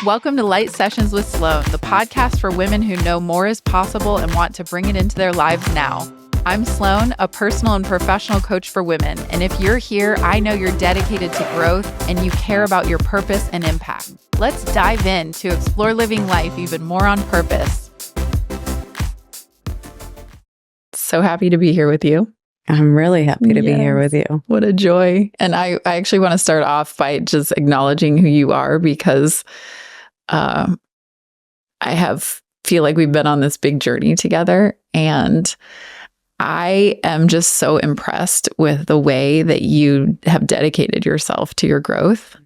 Welcome to Light Sessions with Sloane, the podcast for women who know more is possible and want to bring it into their lives now. I'm Sloane, a personal and professional coach for women, and if you're here, I know you're dedicated to growth and you care about your purpose and impact. Let's dive in to explore living life even more on purpose. So happy to be here with you. I'm really happy to be here with you. What a joy. And I actually want to start off by just acknowledging who you are, because I feel like we've been on this big journey together, and I am just so impressed with the way that you have dedicated yourself to your growth.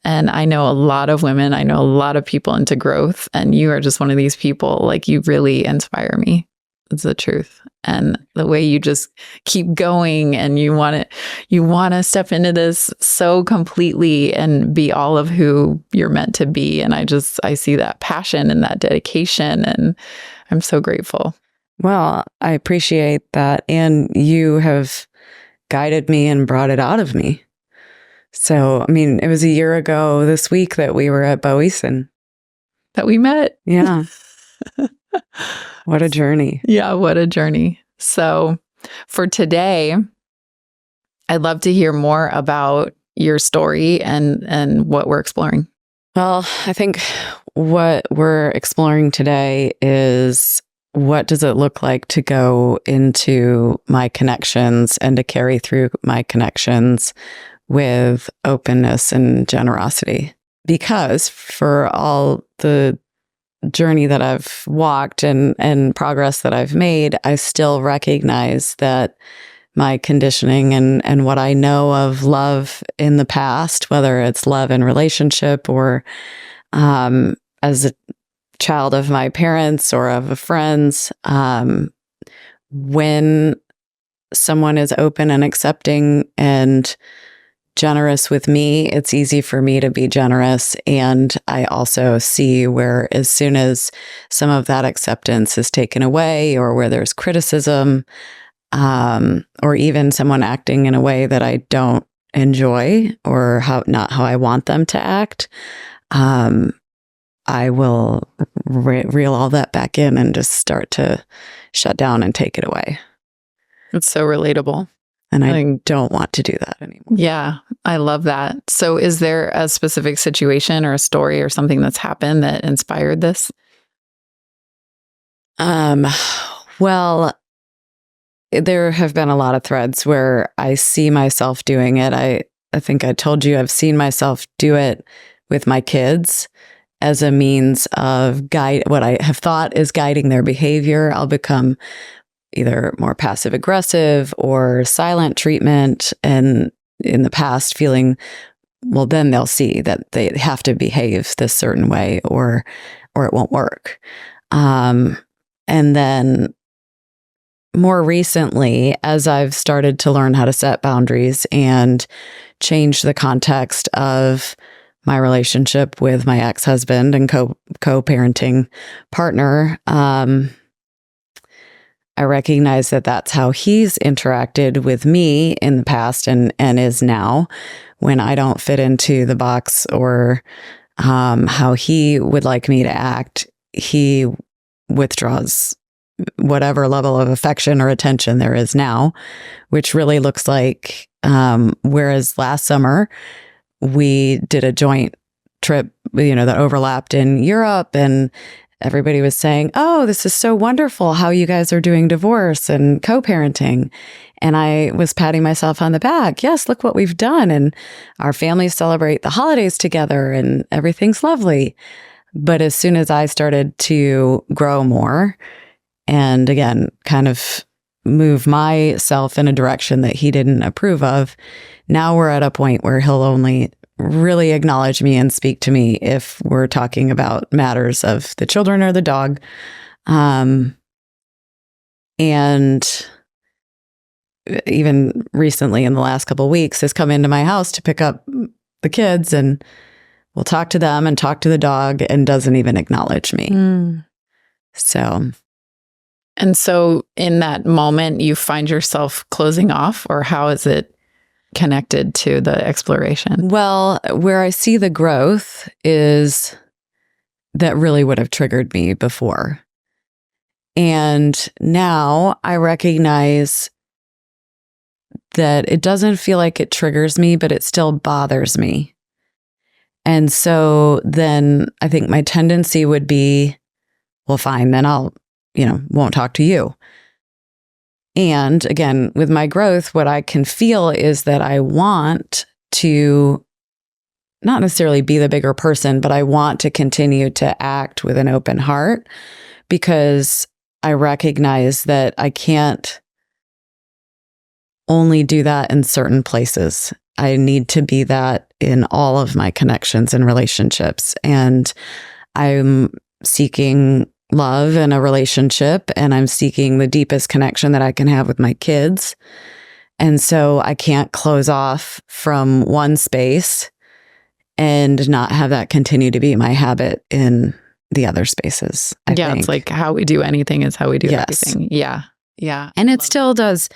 And I know a lot of women, I know a lot of people into growth, and you are just one of these people. Like, you really inspire me. It's the truth. And the way you just keep going, and you want to step into this so completely and be all of who you're meant to be. And I see that passion and that dedication, and I'm so grateful. Well, I appreciate that. And you have guided me and brought it out of me. So, I mean, it was a year ago this week that we were at Boeson. That we met. Yeah. What a journey. Yeah, what a journey. So for today, I'd love to hear more about your story and what we're exploring. Well, I think what we're exploring today is, what does it look like to go into my connections and to carry through my connections with openness and generosity? Because for all the journey that I've walked and progress that I've made, I still recognize that my conditioning and what I know of love in the past, whether it's love in relationship or as a child of my parents or of a friends, when someone is open and accepting and generous with me, it's easy for me to be generous. And I also see where, as soon as some of that acceptance is taken away, or where there's criticism, or even someone acting in a way that I don't enjoy, or not how I want them to act, I will reel all that back in and just start to shut down and take it away. It's so relatable. And I don't want to do that anymore. Yeah, I love that. So is there a specific situation or a story or something that's happened that inspired this? Well, there have been a lot of threads where I see myself doing it. I think I told you I've seen myself do it with my kids as a means of what I have thought is guiding their behavior. I'll become either more passive aggressive or silent treatment. And in the past, feeling, well, then they'll see that they have to behave this certain way, or it won't work. And then more recently, as I've started to learn how to set boundaries and change the context of my relationship with my ex-husband and co-parenting partner, I recognize that that's how he's interacted with me in the past and is now, when I don't fit into the box or how he would like me to act. He withdraws whatever level of affection or attention there is now, which really looks like, whereas last summer we did a joint trip, that overlapped in Europe, and everybody was saying, "Oh, this is so wonderful how you guys are doing divorce and co-parenting." And I was patting myself on the back. Yes, look what we've done. And our families celebrate the holidays together and everything's lovely. But as soon as I started to grow more and, again, kind of move myself in a direction that he didn't approve of, now we're at a point where he'll only really acknowledge me and speak to me if we're talking about matters of the children or the dog. And even recently, in the last couple of weeks, has come into my house to pick up the kids, and will talk to them and talk to the dog, and doesn't even acknowledge me. And so in that moment, you find yourself closing off, or how is it connected to the exploration? Well, where I see the growth is that really would have triggered me before. And now I recognize that it doesn't feel like it triggers me, but it still bothers me. And so then I think my tendency would be, well, fine, then I'll, won't talk to you. And again, with my growth, what I can feel is that I want to not necessarily be the bigger person, but I want to continue to act with an open heart because I recognize that I can't only do that in certain places. I need to be that in all of my connections and relationships. And I'm seeking love in a relationship, and I'm seeking the deepest connection that I can have with my kids. And so I can't close off from one space and not have that continue to be my habit in the other spaces. I think. It's like how we do anything is how we do everything. Yeah. Yeah. And it still does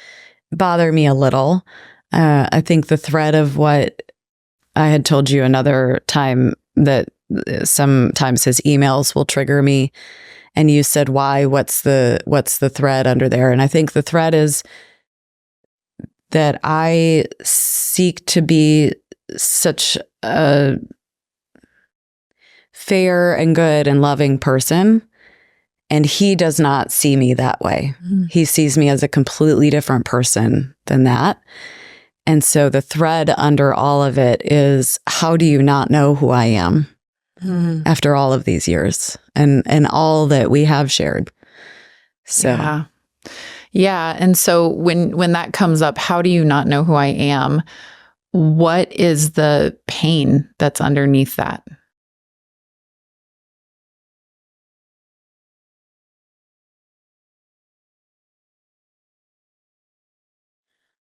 bother me a little. I think the thread of what I had told you another time, that sometimes his emails will trigger me. And you said, why? What's the thread under there? And I think the thread is that I seek to be such a fair and good and loving person. And he does not see me that way. Mm. He sees me as a completely different person than that. And so the thread under all of it is, how do you not know who I am after all of these years and all that we have shared? So yeah. And so when that comes up, how do you not know who I am? What is the pain that's underneath that?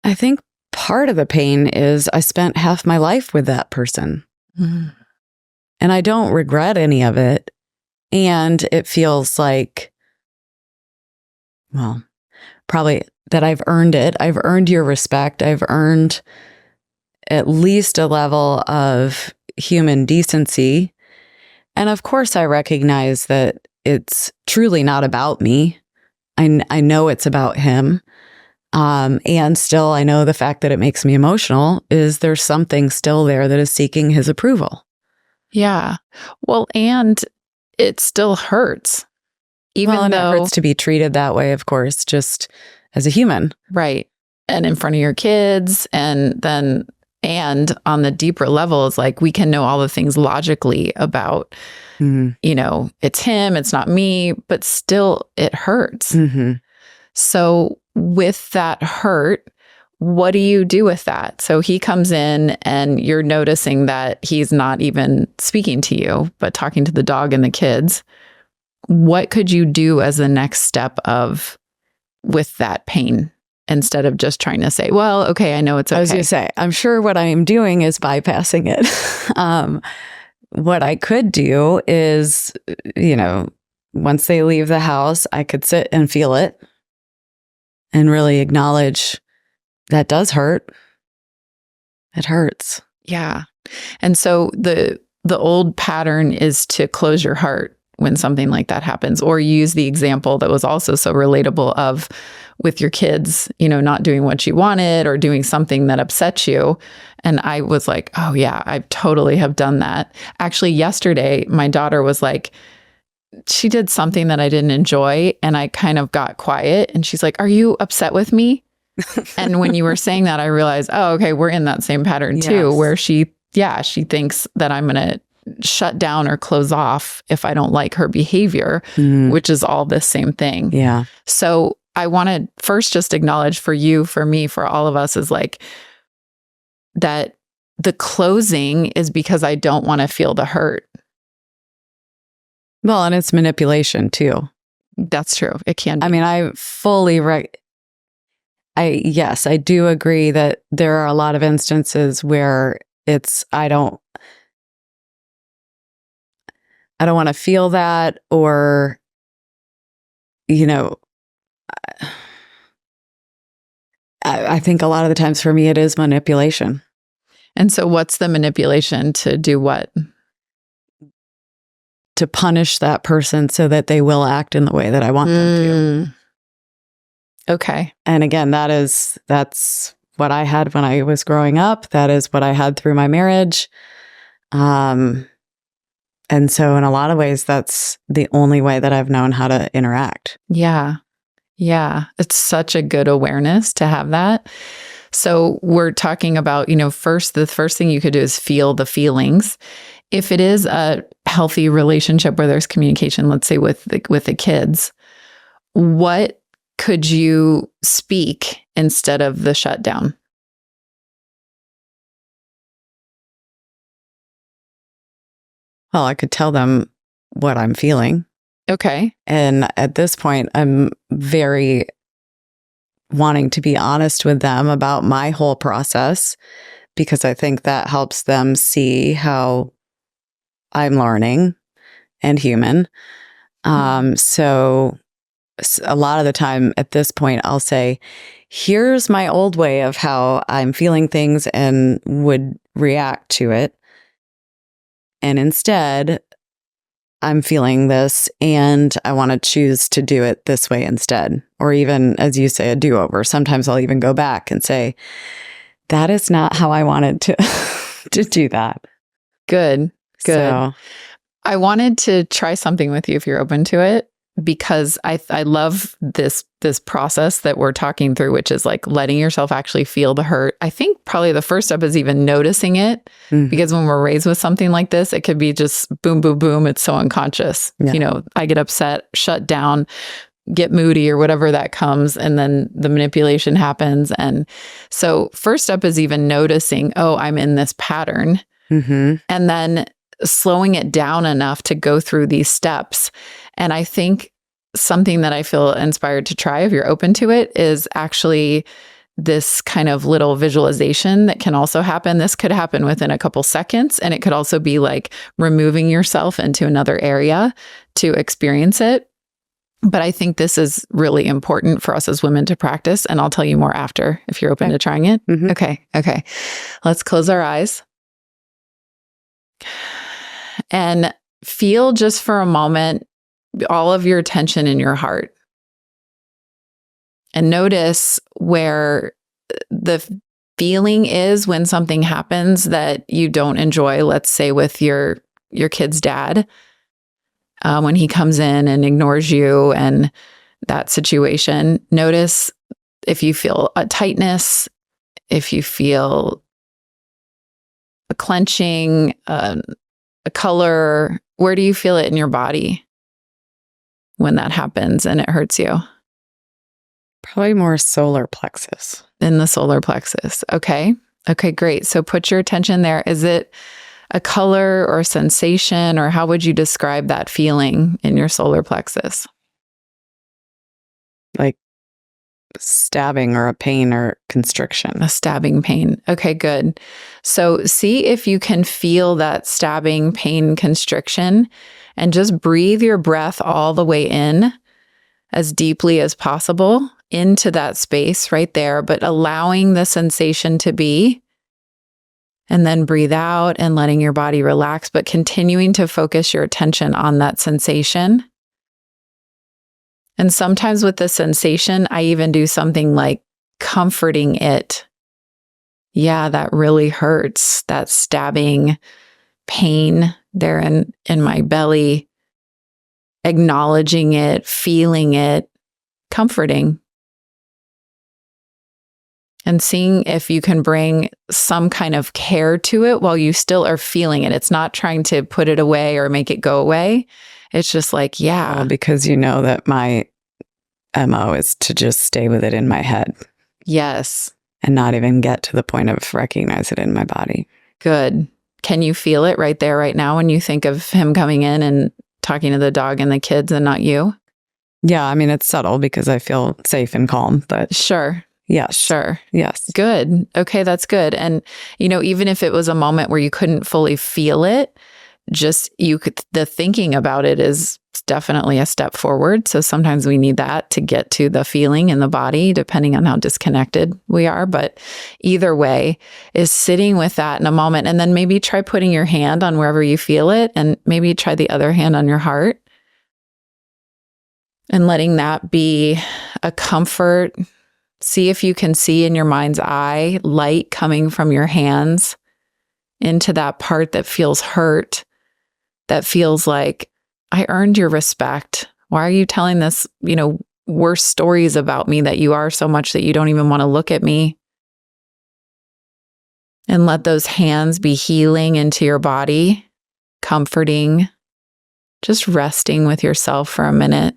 I think part of the pain is I spent half my life with that person. Mm. And I don't regret any of it. And it feels like, well, probably that I've earned it. I've earned your respect. I've earned at least a level of human decency. And of course, I recognize that it's truly not about me. I know it's about him. And still, I know the fact that it makes me emotional is there's something still there that is seeking his approval. Yeah. Well, and it still hurts. Even though it hurts to be treated that way, of course, just as a human. Right. And in front of your kids. And on the deeper levels, like we can know all the things logically about, it's him, it's not me, but still it hurts. Mm-hmm. So with that hurt, what do you do with that? So he comes in and you're noticing that he's not even speaking to you, but talking to the dog and the kids. What could you do as the next step with that pain instead of just trying to say, well, okay, I know it's okay. I was going to say, I'm sure what I'm doing is bypassing it. What I could do is, once they leave the house, I could sit and feel it and really acknowledge that does hurt. It hurts. Yeah. And so the old pattern is to close your heart when something like that happens, or use the example that was also so relatable of with your kids, not doing what you wanted or doing something that upset you. And I was like, oh yeah, I totally have done that. Actually, yesterday, my daughter was like, she did something that I didn't enjoy, and I kind of got quiet, and she's like, are you upset with me? And when you were saying that, I realized, oh, okay, we're in that same pattern too, where she thinks that I'm going to shut down or close off if I don't like her behavior, which is all the same thing. Yeah. So I want to first just acknowledge for you, for me, for all of us, is like that the closing is because I don't want to feel the hurt. Well, and it's manipulation too. That's true. It can be. I mean, I fully yes, I do agree that there are a lot of instances where I don't want to feel that, or, I think a lot of the times for me, it is manipulation. And so what's the manipulation to do what? to punish that person so that they will act in the way that I want them to. Okay. And again, that's what I had when I was growing up. That is what I had through my marriage. And so in a lot of ways, that's the only way that I've known how to interact. Yeah. Yeah. It's such a good awareness to have that. So we're talking about, the first thing you could do is feel the feelings. If it is a healthy relationship where there's communication, let's say with the kids, what could you speak instead of the shutdown? Well, I could tell them what I'm feeling. Okay. And at this point, I'm very wanting to be honest with them about my whole process, because I think that helps them see how I'm learning and human. So a lot of the time at this point, I'll say, here's my old way of how I'm feeling things and would react to it. And instead, I'm feeling this and I want to choose to do it this way instead. Or even, as you say, a do-over. Sometimes I'll even go back and say, that is not how I wanted to do that. Good. So, I wanted to try something with you if you're open to it, because I love this process that we're talking through, which is like letting yourself actually feel the hurt. I think probably the first step is even noticing it, because when we're raised with something like this, it could be just boom, boom, boom. It's so unconscious. Yeah. I get upset, shut down, get moody or whatever that comes, and then the manipulation happens. And so first step is even noticing, oh, I'm in this pattern. And then slowing it down enough to go through these steps. And I think something that I feel inspired to try, if you're open to it, is actually this kind of little visualization that can also happen. This could happen within a couple seconds, and it could also be like removing yourself into another area to experience it. But I think this is really important for us as women to practice, and I'll tell you more after if you're open to trying it. Okay. Let's close our eyes. And feel just for a moment all of your tension in your heart. And notice where the feeling is when something happens that you don't enjoy, let's say with your kid's dad, when he comes in and ignores you and that situation. Notice if you feel a tightness, if you feel a clenching, a color. Where do you feel it in your body when that happens and it hurts you? Probably more solar plexus. In the solar plexus. Okay, great. So put your attention there. Is it a color or sensation, or how would you describe that feeling in your solar plexus? Like stabbing or a pain or constriction. A stabbing pain. Okay, good. So see if you can feel that stabbing pain constriction, and just breathe your breath all the way in as deeply as possible into that space right there, but allowing the sensation to be, and then breathe out and letting your body relax, but continuing to focus your attention on that sensation. And sometimes with the sensation, I even do something like comforting it. Yeah, that really hurts. That stabbing pain there in my belly, acknowledging it, feeling it, comforting. And seeing if you can bring some kind of care to it while you still are feeling it. It's not trying to put it away or make it go away. It's just like, yeah. Well, because you know that my MO is to just stay with it in my head. Yes. And not even get to the point of recognize it in my body. Good. Can you feel it right there, right now, when you think of him coming in and talking to the dog and the kids and not you? Yeah, I mean, it's subtle because I feel safe and calm, but... Sure. Yes. Sure. Yes. Good. Okay, that's good. And, even if it was a moment where you couldn't fully feel it, just the thinking about it is definitely a step forward. So sometimes we need that to get to the feeling in the body, depending on how disconnected we are. But either way is sitting with that in a moment. And then maybe try putting your hand on wherever you feel it, and maybe try the other hand on your heart, and letting that be a comfort. See if you can see in your mind's eye light coming from your hands into that part that feels hurt, that feels like, I earned your respect. Why are you telling this, worse stories about me that you are so much that you don't even want to look at me? And let those hands be healing into your body, comforting, just resting with yourself for a minute.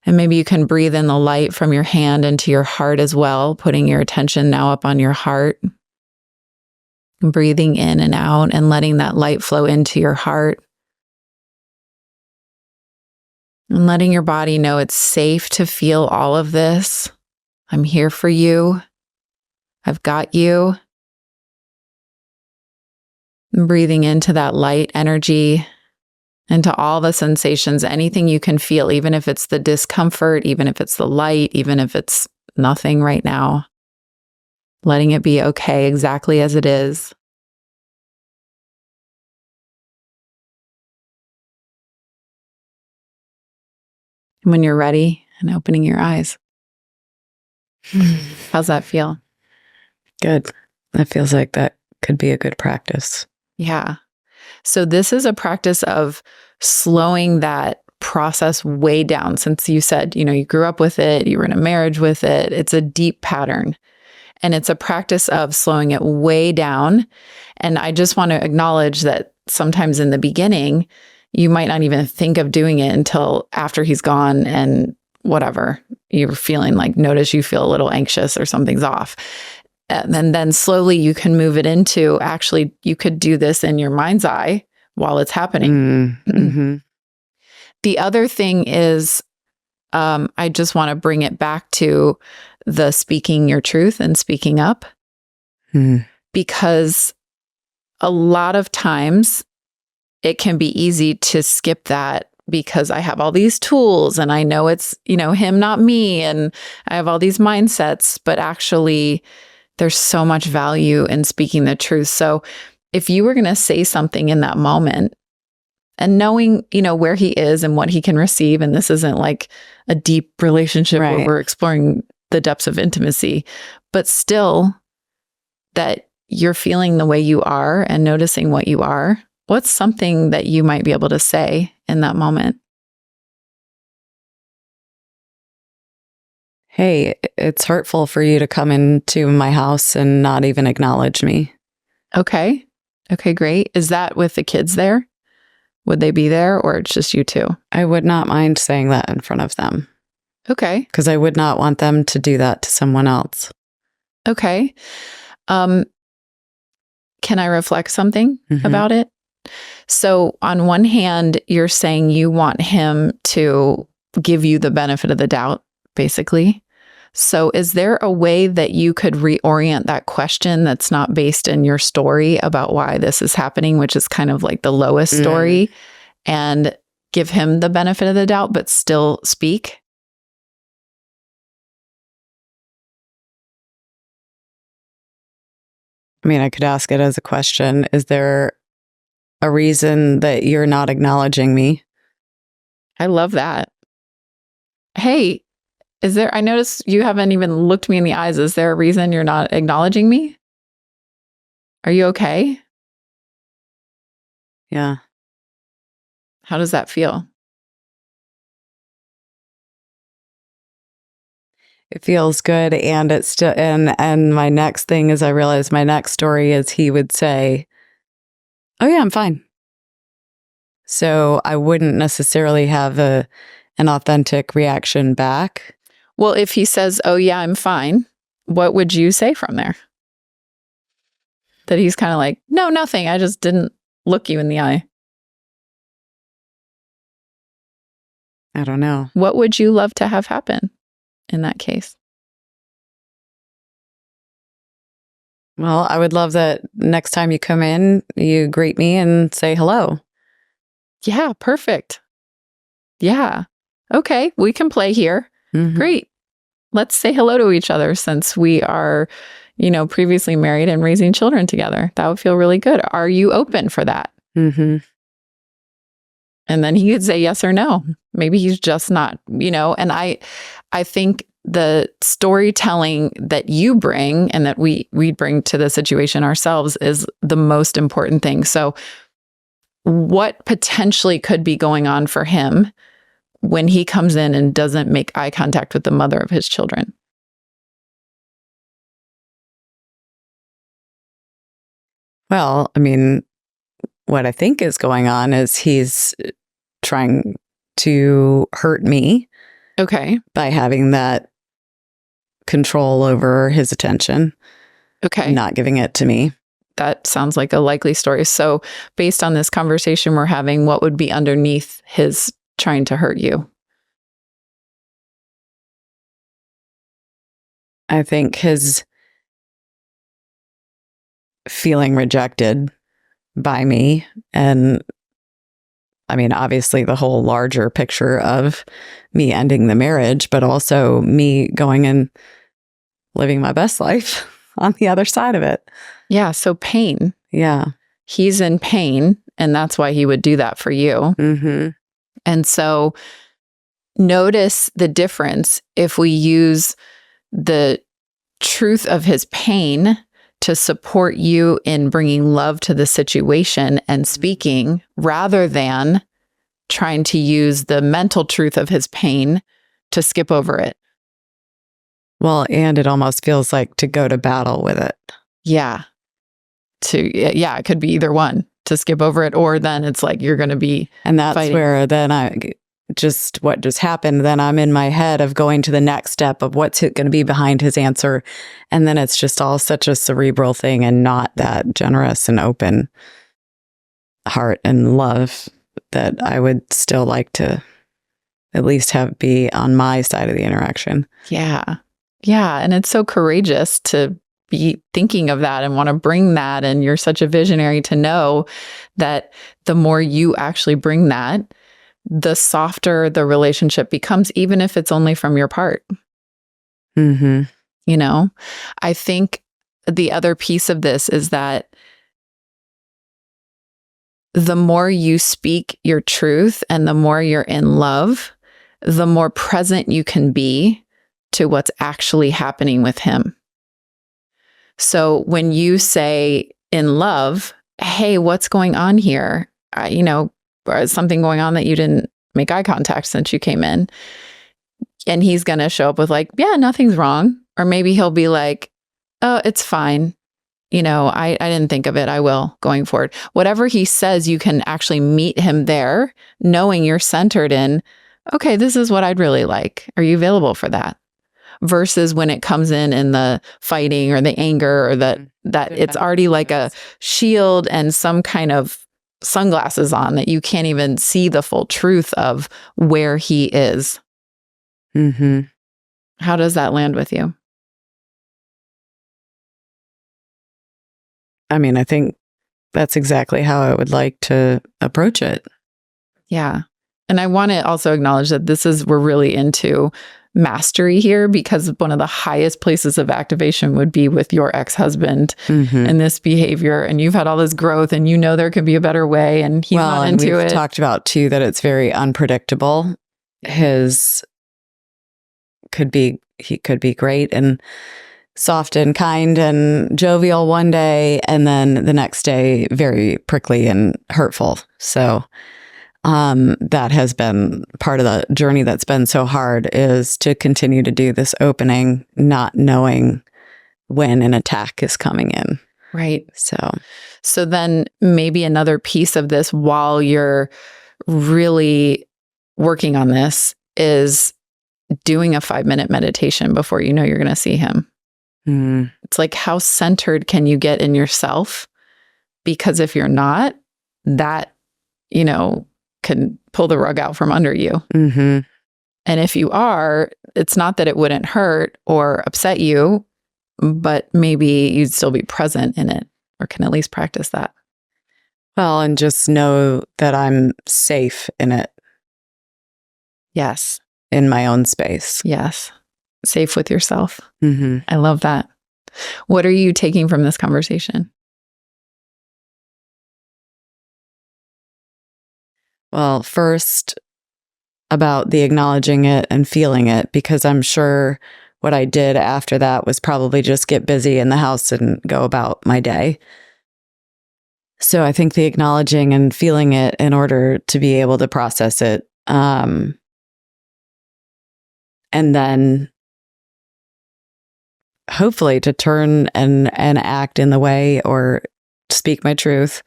And maybe you can breathe in the light from your hand into your heart as well, putting your attention now up on your heart. Breathing in and out and letting that light flow into your heart. And letting your body know it's safe to feel all of this. I'm here for you. I've got you. And breathing into that light energy, into all the sensations, anything you can feel, even if it's the discomfort, even if it's the light, even if it's nothing right now. Letting it be okay exactly as it is. And when you're ready, and opening your eyes. How's that feel? Good. That feels like that could be a good practice. Yeah. So this is a practice of slowing that process way down. Since you said, you grew up with it, you were in a marriage with it, it's a deep pattern. And it's a practice of slowing it way down. And I just want to acknowledge that sometimes in the beginning, you might not even think of doing it until after he's gone and whatever. You're feeling like, notice you feel a little anxious or something's off. And then slowly you can move it into, actually, you could do this in your mind's eye while it's happening. Mm-hmm. The other thing is, I just want to bring it back to the speaking your truth and speaking up. Because a lot of times it can be easy to skip that because I have all these tools and I know it's, him, not me. And I have all these mindsets, but actually there's so much value in speaking the truth. So if you were going to say something in that moment and knowing, where he is and what he can receive, and this isn't like a deep relationship where we're exploring the depths of intimacy, but still that you're feeling the way you are and noticing what you are, what's something that you might be able to say in that moment? Hey, it's hurtful for you to come into my house and not even acknowledge me. Okay. Okay, great. Is that with the kids there? Would they be there, or it's just you two? I would not mind saying that in front of them. Okay. Because I would not want them to do that to someone else. Okay. Can I reflect something about it? So on one hand, you're saying you want him to give you the benefit of the doubt, basically. So is there a way that you could reorient that question that's not based in your story about why this is happening, which is kind of like the lowest story, and give him the benefit of the doubt, but still speak? I mean, I could ask it as a question. Is there a reason that you're not acknowledging me? I love that. Hey, I noticed you haven't even looked me in the eyes. Is there a reason you're not acknowledging me? Are you okay? Yeah. How does that feel? It feels good. And it's still, and my next thing is I realize my next story is he would say, oh yeah, I'm fine. So I wouldn't necessarily have an authentic reaction back. Well, if he says, oh yeah, I'm fine, what would you say from there? That he's kind of like, no, nothing. I just didn't look you in the eye. I don't know. What would you love to have happen in that case? Well, I would love that next time you come in, you greet me and say hello. Yeah, perfect. Yeah. Okay, we can play here. Great. Let's say hello to each other since we are, previously married and raising children together. That would feel really good. Are you open for that? Mm-hmm. And then he could say yes or no. Maybe he's just not, and I think the storytelling that you bring and that we bring to the situation ourselves is the most important thing. So what potentially could be going on for him when he comes in and doesn't make eye contact with the mother of his children? Well, I mean, what I think is going on is he's trying to hurt me. Okay. By having that control over his attention. Okay. Not giving it to me. That sounds like a likely story. So based on this conversation we're having, what would be underneath his trying to hurt you? I think his feeling rejected by me. And I mean, obviously the whole larger picture of me ending the marriage, but also me going and living my best life on the other side of it. Yeah. So pain. Yeah. He's in pain, and that's why he would do that for you. Mm-hmm. And so notice the difference if we use the truth of his pain to support you in bringing love to the situation and speaking, rather than trying to use the mental truth of his pain to skip over it. Well, and it almost feels like to go to battle with it. Yeah. It could be either one, to skip over it, or then it's like you're going to be And that's fighting. where then what just happened, then I'm in my head of going to the next step of what's going to be behind his answer. And then it's just all such a cerebral thing and not that generous and open heart and love that I would still like to at least have be on my side of the interaction. Yeah. Yeah. And it's so courageous to be thinking of that and want to bring that. And you're such a visionary to know that the more you actually bring that, the softer the relationship becomes, even if it's only from your part. Mm-hmm. I think the other piece of this is that the more you speak your truth and the more you're in love, the more present you can be to what's actually happening with him. So when you say in love, hey, what's going on here? Is something going on that you didn't make eye contact since you came in? And he's going to show up with like, yeah, nothing's wrong. Or maybe he'll be like, oh, it's fine. I didn't think of it. I will going forward. Whatever he says, you can actually meet him there, knowing you're centered in, okay, this is what I'd really like. Are you available for that? Versus when it comes in the fighting or the anger or that it's already like a shield and some kind of sunglasses on that you can't even see the full truth of where he is. Mm-hmm. How does that land with you? I mean, I think that's exactly how I would like to approach it. Yeah. And I want to also acknowledge that we're really into mastery here, because one of the highest places of activation would be with your ex-husband and this behavior. And you've had all this growth and there can be a better way, and he's not into it. We've talked about too that it's very unpredictable. He could be great and soft and kind and jovial one day, and then the next day very prickly and hurtful. So that has been part of the journey that's been so hard, is to continue to do this opening, not knowing when an attack is coming in. Right. So then maybe another piece of this while you're really working on this is doing a 5-minute meditation before you're going to see him. Mm. It's like, how centered can you get in yourself? Because if you're not, that, can pull the rug out from under you. Mm-hmm. And if you are, it's not that it wouldn't hurt or upset you, but maybe you'd still be present in it, or can at least practice that. Well, and just know that I'm safe in it, Yes. in my own space. Yes. Safe with yourself. Mm-hmm. I love that. What are you taking from this conversation? Well, first, about the acknowledging it and feeling it, because I'm sure what I did after that was probably just get busy in the house and go about my day. So I think the acknowledging and feeling it in order to be able to process it. And then hopefully to turn and act in the way, or speak my truth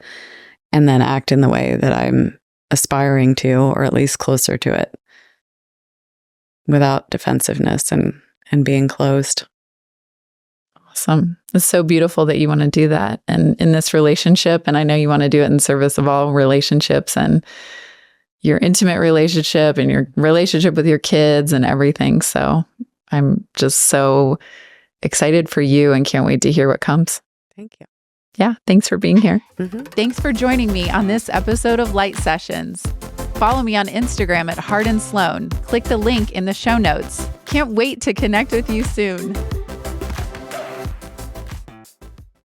and then act in the way that I'm aspiring to, or at least closer to it, without defensiveness and being closed. Awesome. It's so beautiful that you want to do that. And in this relationship, and I know you want to do it in service of all relationships and your intimate relationship and your relationship with your kids and everything. So I'm just so excited for you and can't wait to hear what comes. Thank you. Yeah. Thanks for being here. Mm-hmm. Thanks for joining me on this episode of Light Sessions. Follow me on Instagram at Hard and Sloane. Click the link in the show notes. Can't wait to connect with you soon.